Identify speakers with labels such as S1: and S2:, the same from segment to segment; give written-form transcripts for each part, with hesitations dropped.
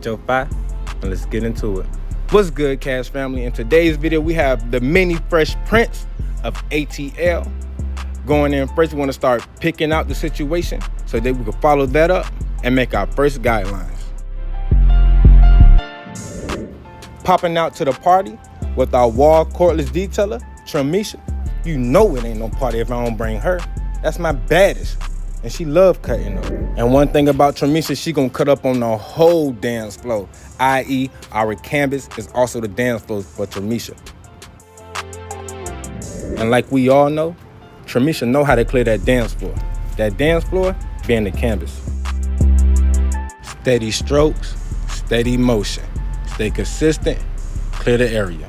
S1: Get your fire and let's get into it. What's good, Kash family? In today's video, we have the mini fresh prints of ATL. Going in first, we want to start picking out the situation so that we can follow that up and make our first guidelines. Popping out to the party with our wall cordless detailer, Tramisha. You know it ain't no party if I don't bring her. That's my baddest, and she love cutting up. And one thing about Tramisha, she gonna cut up on the whole dance floor, i.e. our canvas is also the dance floor for Tramisha. And like we all know, Tramisha know how to clear that dance floor. That dance floor being the canvas. Steady strokes, steady motion. Stay consistent, clear the area.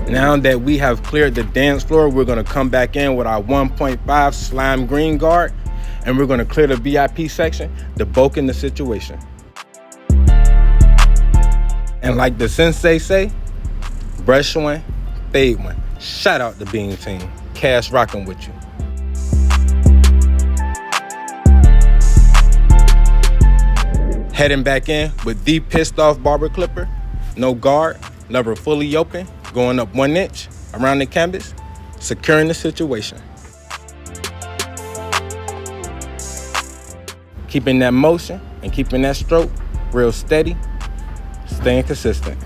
S1: Now that we have cleared the dance floor, we're gonna come back in with our 1.5 slime green guard, and we're gonna clear the VIP section, debulking the situation. And like the sensei say, brush one, fade one. Shout out the Beam team. Kash rocking with you. Heading back in with the pissed off barber clipper, no guard, lever fully open, going up 1 inch around the canvas, securing the situation. Keeping that motion and keeping that stroke real steady, staying consistent.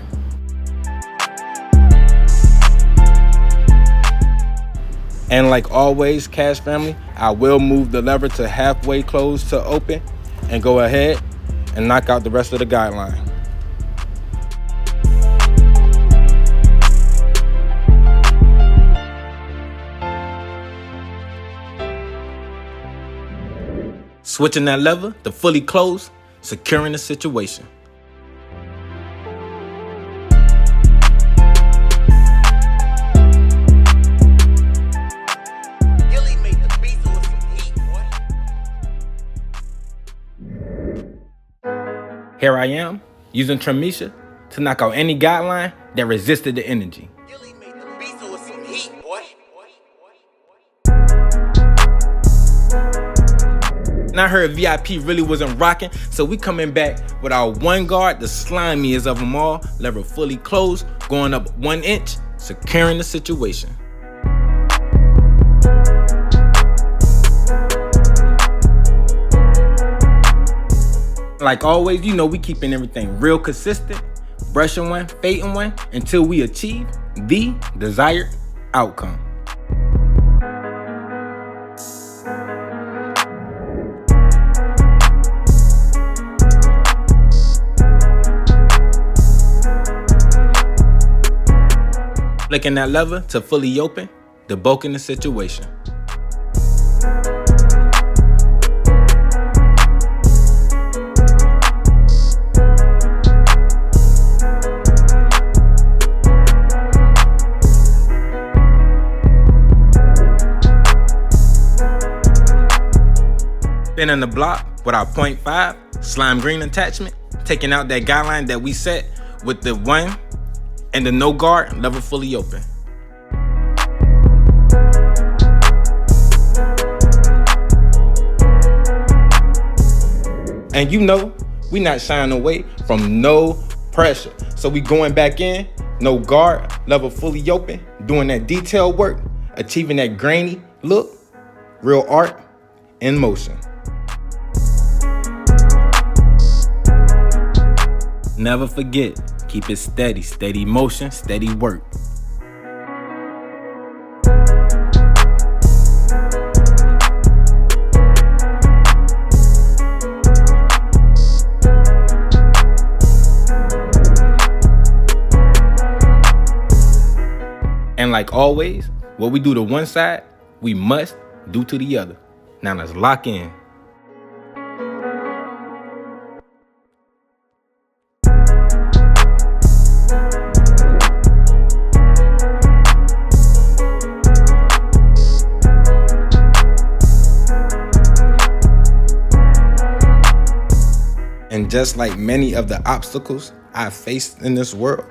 S1: And like always, Kash family, I will move the lever to halfway closed to open and go ahead and knock out the rest of the guideline. Switching that lever to fully close, securing the situation. Here I am, using Tramisha to knock out any guideline that resisted the energy. And I heard VIP really wasn't rocking, so we coming back with our one guard, the slimiest of them all, lever fully closed, going up 1 inch, securing the situation. Like always, you know we keeping everything real consistent, brushing one, fading one, until we achieve the desired outcome. Flicking that lever to fully open, debulking the situation. Spinning the block with our 0.5 slime green attachment, taking out that guideline that we set with the 1 and the no guard, lever fully open. And you know, we not shying away from no pressure. So we going back in, no guard, lever fully open, doing that detail work, achieving that grainy look, real art in motion. Never forget, keep it steady, steady motion, steady work. And like always, what we do to one side, we must do to the other. Now let's lock in. And just like many of the obstacles I faced in this world,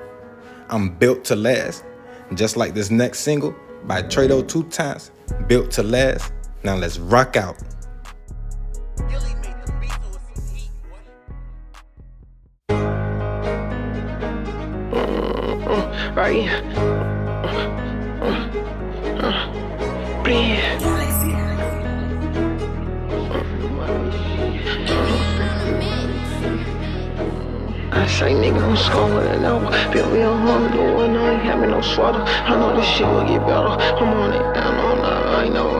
S1: I'm built to last. Just like this next single by Trado 2 Times, built to last. Now let's rock out.
S2: Right. I say nigga, I'm strong with it now. Feel me on home, the one I ain't having no sweater. I know this shit will get better. I'm on it down all night, I know.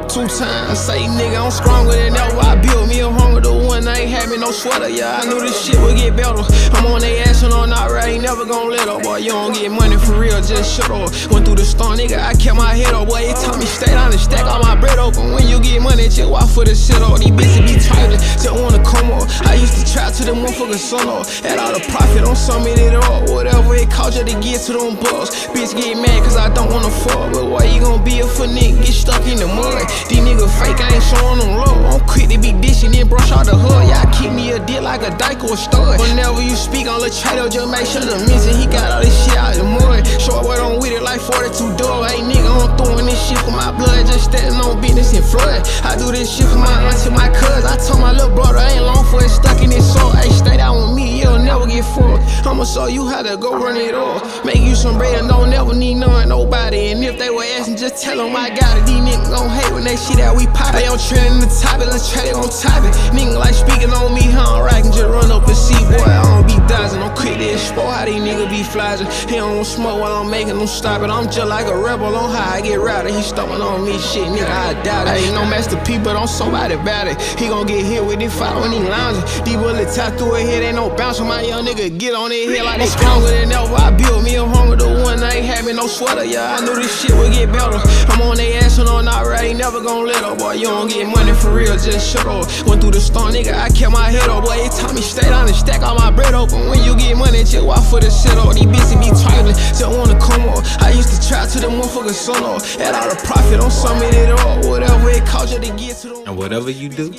S2: 2 times, say nigga, I'm strong with it now. I built me a home with the one I ain't having no sweater. Yeah, I knew this shit would get better. I'm on they ass and on not right, ain't never gon' let up. Boy, you don't get money for real, just shut up. Went through the storm, nigga, I kept my head up. Boy, it taught me stay down and stack all my bread open. When you get money, just walk for the shit up. These bitches be trifling, just wanna come up. I used to try to the motherfuckers sun up. Had all the profit on some it up. Whatever it cost you to get to them bucks. Bitch get mad cause I don't wanna fuck. But why you gon' be a for nigga, get stuck in the mud? These niggas fake, I ain't showing them love. I'm quick to be dishing, then brush out the hood. Y'all keep me a dick like a dyke or a stud. Whenever you speak on the trader, just make sure the missing. He got all this shit out the mud. Short boy don't with it like 42 doors. Hey nigga, I'm throwing this shit for my blood. Just standing on business and flood. I do this shit for my auntie, my cuz. I told my little brother, I ain't long for it stuck in this soul. Hey, stay down with me, you'll never get fucked. I'ma show you how to go run it off. Make you some bread and don't never need nobody. And if they were asking, just tell them I got it. These niggas gon' hate when they see that we pop it. They don't trend in the top it, let's try it on top it. Nigga like speaking on me, how I'm rockin', just run up and see, boy, I don't be dodging. I'm quick to explore how these niggas be flashing. He don't smoke while I'm making them stop it. I'm just like a rebel on how I get routed. He stomping on me, shit, nigga, I doubt it. I ain't no Master P, but I'm somebody about it. He gon' get hit with it fire when he lounging. These bullets tie through his head, ain't no bounce when my young nigga get on his head like they stronger than ever. I built me a home with the one I ain't having no sweater. Yeah, I knew this shit would get better. I'm on they ass and on not right, ain't never gon' let up. Boy, you don't get money for real, just shut up. Went through the storm, nigga, I kept my head up. Boy, it taught me stay down and stack all my bread open. When you get money, just walk for the shit up. These bitches be trifling, just wanna come up. I used to try to the motherfuckers sun up. Had all the profit on some it up. Whatever it cost you to get to them.
S1: And whatever you do,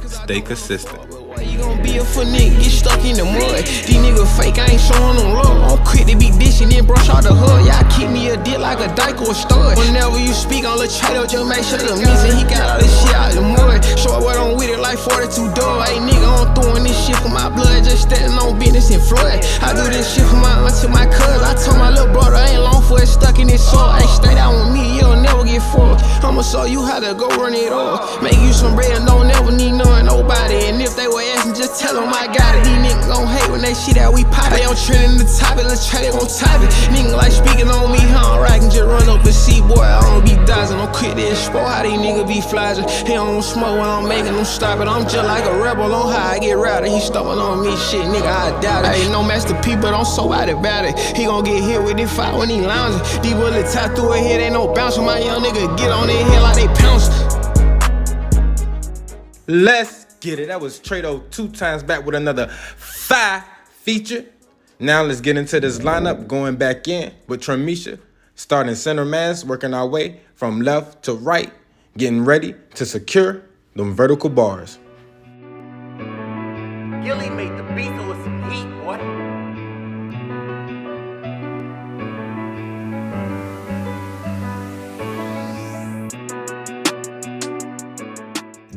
S1: stay consistent.
S2: Why you gon' be a for nigga, get stuck in the mud? These niggas fake, I ain't showing them love. I'm quick to be dishing, then brush out the hood. Y'all keep me a dick like a dyke or a stud. Whenever you speak on the trader, just make sure the missing. He got all this shit out the mud. Short boy don't with it like 42 doors. Hey nigga, I'm throwing this shit for my blood. Just standing on business and flood. I do this shit for my auntie, my cuz. I told my little brother, I ain't long for it stuck in this soul. Hey, stay down with me, you'll never get fucked. I'ma show you how to go run it off. Make you some bread and don't never need nobody. And if they were asking, just tell them I got it. These niggas gon' hate when they see that we pop it. They don't trend in the top it, let's try it on top it. Nigga like speaking on me, how I'm rockin', just run up and see, boy, I don't be dodging. I'm quick to explore how these niggas be flashing. He don't smoke when I'm making them stop it. I'm just like a rebel on how I get routed. He stomping on me, shit, nigga, I doubt it. I ain't no Master P, but I'm so out about it. He gon' get hit with it fire when he lounging. These bullets tie through his head, ain't no bounce when my young nigga get on their head like they pouncing.
S1: Let's get it. That was Trado 2 times back with another fire feature. Now let's get into this lineup, going back in with Tramisha, starting center mass, working our way from left to right, getting ready to secure them vertical bars.
S3: Gilly made the beat with some heat, boy.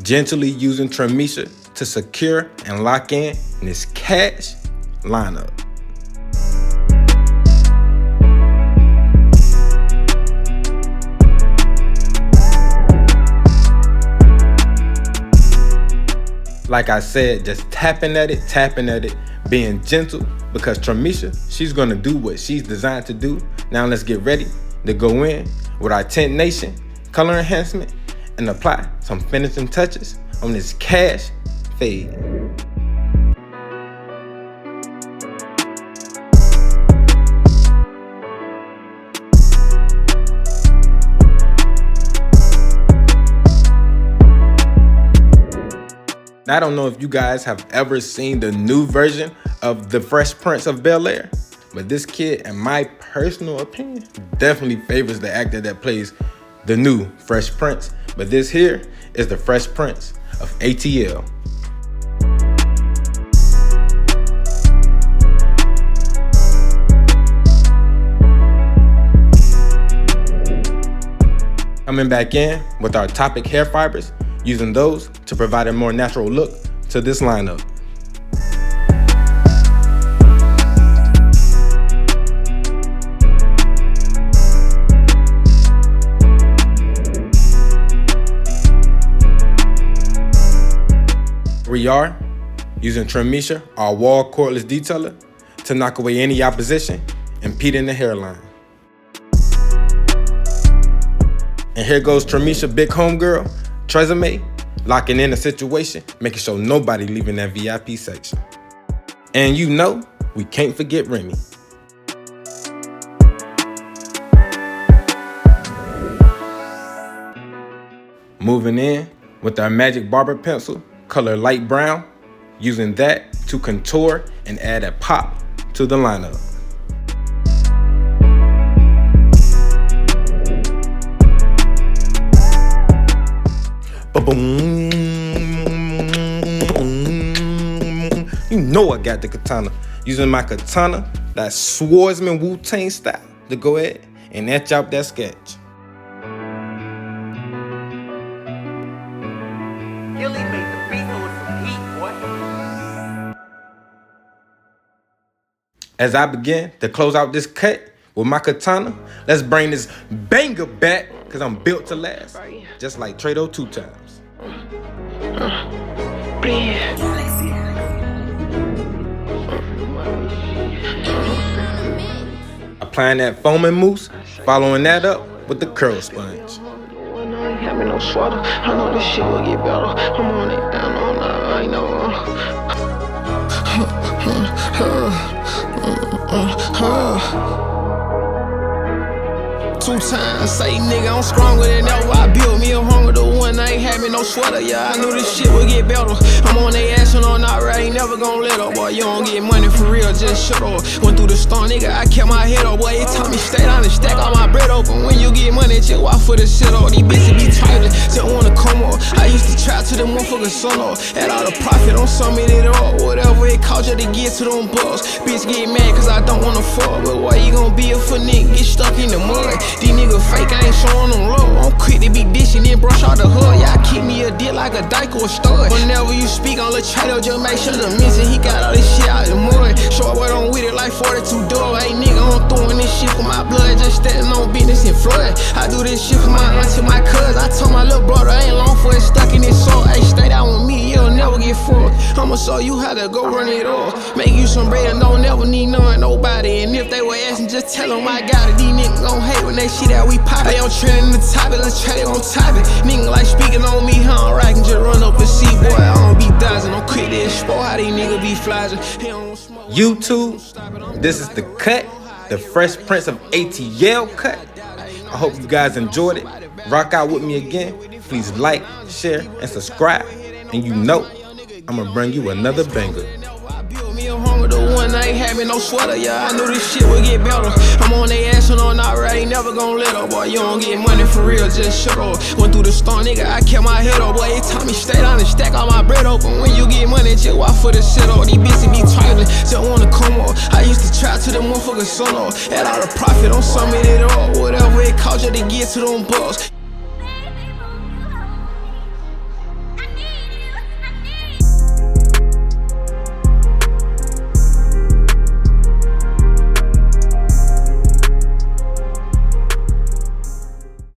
S1: Gently using Tramisha to secure and lock in this Kash lineup. Like I said, just tapping at it, being gentle, because Tramisha, she's gonna do what she's designed to do. Now let's get ready to go in with our Tent Nation color enhancement and apply some finishing touches on this Kash fade. I don't know if you guys have ever seen the new version of The Fresh Prince of Bel-Air, but this kid, in my personal opinion, definitely favors the actor that plays the new Fresh Prince. But this here is the Fresh Prince of ATL. Coming back in with our topic hair fibers, using those to provide a more natural look to this lineup. We are using Tremisha, our wall cordless detailer, to knock away any opposition, impeding the hairline. And here goes Tremisha big homegirl, Tresemme, locking in the situation, making sure nobody leaving that VIP section. And you know, we can't forget Remy. Moving in with our magic barber pencil, color light brown, using that to contour and add a pop to the lineup. Ba-boom. You know I got the katana. Using my katana, that swordsman Wu-Tang style, to go ahead and etch out that sketch.
S3: Gilly made the beat with some heat, boy.
S1: As I begin to close out this cut with my katana, let's bring this banger back, cause I'm built to last, just like Trado 2 times. Applying that foaming mousse, following that up with the curl sponge.
S2: Having no sweater, I know this shit will get better. I'm on it, down on that, I know. Two times, say nigga, I'm stronger than ever. I built me a hunger, the one I ain't having no sweater. Yeah, I knew this shit would get better. I'm on they ass and on that right, ain't never gon' let up. Boy, you don't get money for real, just shut up. Went through the storm, nigga, I kept my head up. Boy, they taught me stay down and stack all my bread open. When you get money, just walk for the shit up. These bitches be trifling, just wanna come up. I used to try to the motherfucking sun up. Had all the profit on some of it up. Whatever it cost you to get to them bucks. Bitch get mad cause I don't wanna fuck. But why you gon' be if a nigga get stuck in the mud? These niggas fake, I ain't showing them love. I'm quick to be dishing, then brush out the hood. Y'all keep me a dick like a dyke or a stud. Whenever you speak on the Trado, just make sure the missing. He got all this shit out the mud. Short boy don't with it like 42 dog. Ain't nigga, I'm throwing this shit for my blood. Just standing on business and flood. I do this shit for my auntie, my cuz. I told my little brother, I ain't long for it stuck in this soul. Hey, stay down with me, you'll never get fucked. I'ma show you how to go run it off. Make you some bread and don't never need none, nobody. And if they were asking, just tell them I got it. These niggas gon' hate when they see that we pop it. They on trending the topic, let's try it on topic. Nigga like speaking on me, how I'm rockin', just run up and see, boy. I don't be dodging, I'm quick to explore how these niggas be flashing.
S1: YouTube, this is the cut, the Fresh Prince of ATL cut. I hope you guys enjoyed it. Rock out with me again. Please like, share, and subscribe. And you know, I'm gonna bring you another banger.
S2: The one I ain't having no sweater, yeah, I knew this shit would get better. I'm on they ass and on that right, ain't never gon' let up. Boy, you don't get money for real, just shut up. Went through the storm, nigga, I kept my head up. Boy, they taught me stay down and stack all my bread open. When you get money, just walk for the shit up. These bitches be trifling, just wanna come up. I used to try to the motherfucking sun up. Had all the profit on some of it up. Whatever it cost you to get to them bucks.